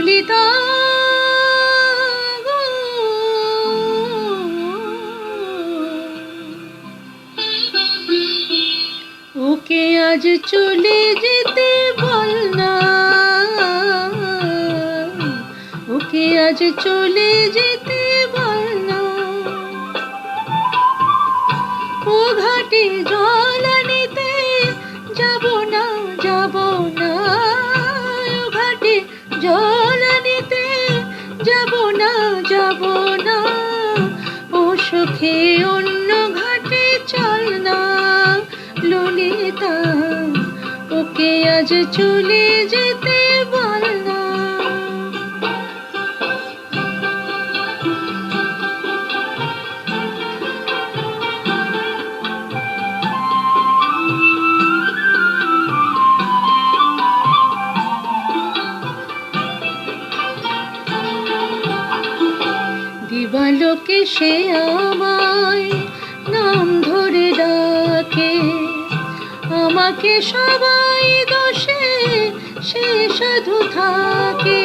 ললিতা গো, ওকে আজ চলে যেতে বল না, ওকে আজ চলে যেতে বল না। ও ঘাটে জল আনিতে যাব না, যাব না। ও ঘাটে জল আনিতে যাব না, যাব না। ও সখী অন্য ঘাটে চল না ললিতা, ওকে আজ চলে যেতে বল না। দিবালোকে সে আমায় নাম ধরে ডাকে, আমাকে সবাই দোষে সে সাধু থাকে।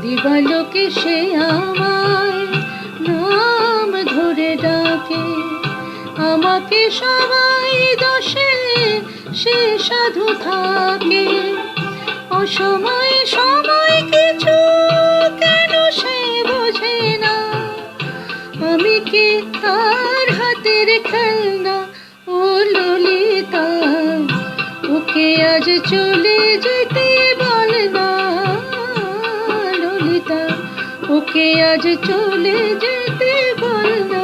দিবালোকে সে আমায় নাম ধরে ডাকে, আমাকে সবাই দোষে সে সাধু থাকে। অসময়ে সময় কিছু কেন সে বোঝে না, আমি কি তার হাতের খেলনা ও ললিতা, ওকে আজ চলে যেতে বল না ললিতা, ওকে আজ চলে যেতে বল না।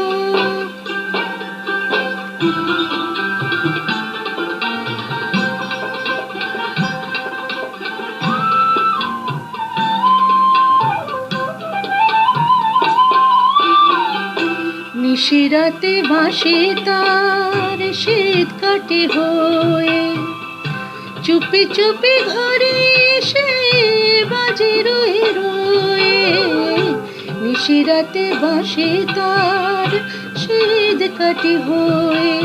নিশিরাতে বাঁশি তার শীত কাটে হয়ে, চুপি চুপি ঘরে এসে বাজে রয়ে রয়ে। নিশিরাতে বাঁশি তার শীত কাটে হয়ে,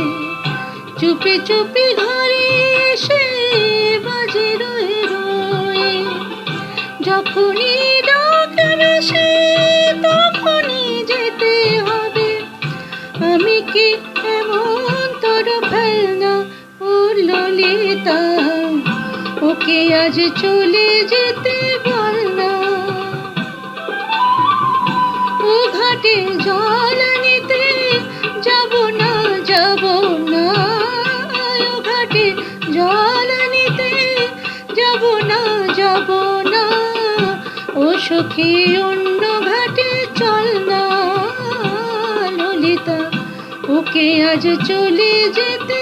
চুপি চুপি ঘরে এসে বাজে রয়ে রয়ে। যখনই ডাকবে সে তখনই যেতে হবে, আমি কি এমন তোর ফেলনা ও ললিতা, ওকে আজ চলে যেতে বল না। ও ঘাটে জল আনিতে যাব না, যাব না। ও ঘাটে জল আনিতে যাব না, যাব না। ও সখী অন্য ঘাটে চল না ললিতা, ওকে আজ চলে যেতে